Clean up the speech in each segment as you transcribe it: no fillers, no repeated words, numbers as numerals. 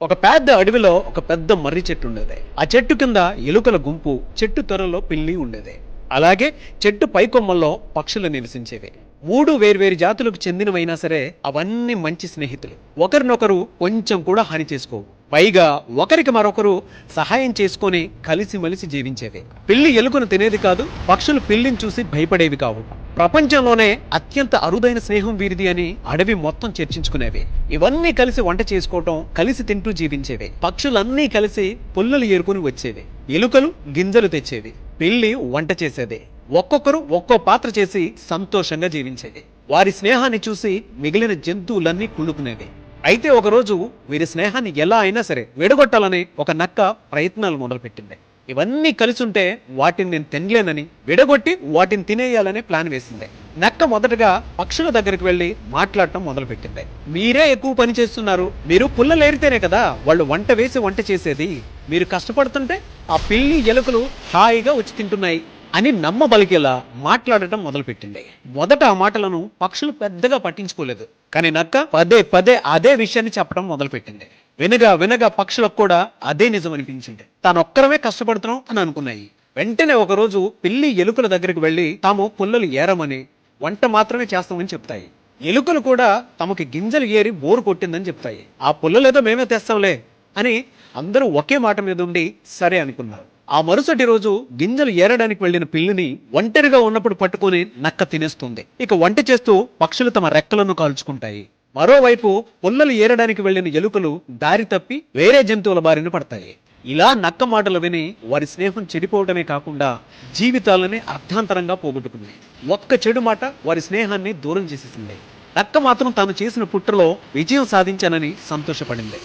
ఒక పెద్ద అడవిలో ఒక పెద్ద మర్రి చెట్టు ఉండేది. ఆ చెట్టు కింద ఎలుకల గుంపు, చెట్టు త్వరలో పిల్లి ఉండేది. అలాగే చెట్టు పైకొమ్మల్లో పక్షులు నివసించేవి. మూడు వేర్వేరు జాతులకు చెందినవైనా సరే అవన్నీ మంచి స్నేహితులు. ఒకరినొకరు కొంచెం కూడా హాని చేసుకోవు. పైగా ఒకరికి మరొకరు సహాయం చేసుకొని కలిసిమెలిసి జీవించేవి. పిల్లి ఎలుకను తినేది కాదు, పక్షులు పిల్లిని చూసి భయపడేవి కావు. ప్రపంచంలోనే అత్యంత అరుదైన స్నేహం వీరిది అని అడవి మొత్తం చర్చించుకునేవి. ఇవన్నీ కలిసి వంట చేసుకోవటం, కలిసి తింటూ జీవించేవి. పక్షులన్నీ కలిసి పుల్లలు ఏరుకుని వచ్చేవి. ఎలుకలు గింజలు తెచ్చేవి, పిల్లి వంట చేసేది. ఒక్కొక్కరు ఒక్కో పాత్ర చేసి సంతోషంగా జీవించేది. వారి స్నేహాన్ని చూసి మిగిలిన జంతువులన్నీ కుళ్ళుకునేవి. అయితే ఒకరోజు వీరి స్నేహాన్ని ఎలా అయినా సరే విడగొట్టాలని ఒక నక్క ప్రయత్నాలు మొదలుపెట్టింది. ఇవన్నీ కలిసి ఉంటే వాటిని నేను తినలేనని, విడగొట్టి వాటిని తినేయాలని ప్లాన్ వేసింది. నక్క మొదటగా పక్షుల దగ్గరికి వెళ్ళి మాట్లాడటం మొదలుపెట్టింది. మీరే ఎక్కువ పని చేస్తున్నారు, మీరు పుల్లలేరితేనే కదా వాళ్ళు వంట వేసి వంట చేసేది. మీరు కష్టపడుతుంటే ఆ పిల్లి ఎలుకలు హాయిగా వచ్చి తింటున్నాయి అని నమ్మబలికేలా మాట్లాడటం మొదలుపెట్టింది. మొదట ఆ మాటలను పక్షులు పెద్దగా పట్టించుకోలేదు. కానీ నక్క పదే పదే అదే విషయాన్ని చెప్పడం మొదలుపెట్టింది. వినగా వినగా పక్షులకు కూడా అదే నిజం అనిపించింది. తానొక్కరమే కష్టపడుతున్నాం అని అనుకున్నాయి. వెంటనే ఒకరోజు పిల్లి ఎలుకల దగ్గరికి వెళ్ళి తాము పుల్లలు ఏరమని, వంట మాత్రమే చేస్తామని చెప్తాయి. ఎలుకలు కూడా తమకి గింజలు ఏరి బోరు కొట్టిందని చెప్తాయి. ఆ పుల్లలేదో మేమే తెస్తాంలే అని అందరూ ఒకే మాట మీద ఉండి సరే అనుకున్నారు. ఆ మరుసటి రోజు గింజలు ఏరడానికి వెళ్లిన పిల్లిని ఒంటరిగా ఉన్నప్పుడు పట్టుకుని నక్క తినేస్తుంది. ఇక వంట చేస్తూ పక్షులు తమ రెక్కలను కాల్చుకుంటాయి. మరోవైపు పుల్లలు ఏరడానికి వెళ్లిన ఎలుకలు దారి తప్పి వేరే జంతువుల బారిన పడతాయి. ఇలా నక్క మాటలు విని వారి స్నేహం చెడిపోవడమే కాకుండా జీవితాలని అర్థాంతరంగా పోగొట్టుకుంది. ఒక్క చెడు మాట వారి స్నేహాన్ని దూరం చేసేసింది. నక్క మాత్రం తాను చేసిన పుట్రలో విజయం సాధించానని సంతోషపడింది.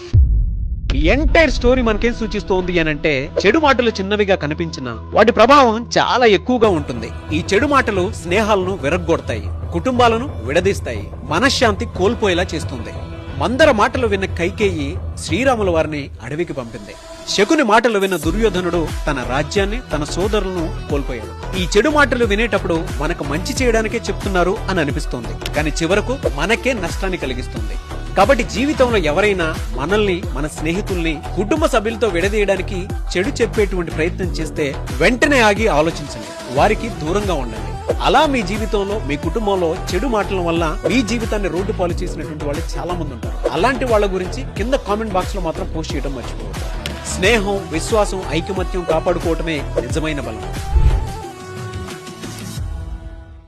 ఈ ఎంటైర్ స్టోరీ మనకేం సూచిస్తోంది అనంటే, చెడు మాటలు చిన్నవిగా కనిపించినా వాటి ప్రభావం చాలా ఎక్కువగా ఉంటుంది. ఈ చెడు మాటలు స్నేహాలను విరగ్గొడతాయి, కుటుంబాలను విడదీస్తాయి, మనశ్శాంతి కోల్పోయేలా చేస్తుంది. మందర మాటలు విన్న కైకేయి శ్రీరాముల వారిని అడవికి పంపింది. శకుని మాటలు విన్న దుర్యోధనుడు తన రాజ్యాన్ని, తన సోదరులను కోల్పోయాడు. ఈ చెడు మాటలు వినేటప్పుడు మనకు మంచి చేయడానికే చెప్తున్నారు అని అనిపిస్తోంది, కానీ చివరకు మనకే నష్టాన్ని కలిగిస్తుంది. కాబట్టి జీవితంలో ఎవరైనా మనల్ని, మన స్నేహితుల్ని, కుటుంబ సభ్యులతో విడదీయడానికి చెడు చెప్పేటువంటి ప్రయత్నం చేస్తే వెంటనే ఆగి ఆలోచించండి, వారికి దూరంగా ఉండండి. అలా మీ జీవితంలో, మీ కుటుంబంలో చెడు మాటల వల్ల మీ జీవితాన్ని రోడ్డు పాలు చేసినటువంటి వాళ్ళు చాలా మంది ఉంటారు. అలాంటి వాళ్ళ గురించి కింద కామెంట్ బాక్స్ లో మాత్రం పోస్ట్ చేయడం మర్చిపోవద్దు. స్నేహం, విశ్వాసం, ఐకమత్యం కాపాడుకోవటమే నిజమైన బలం.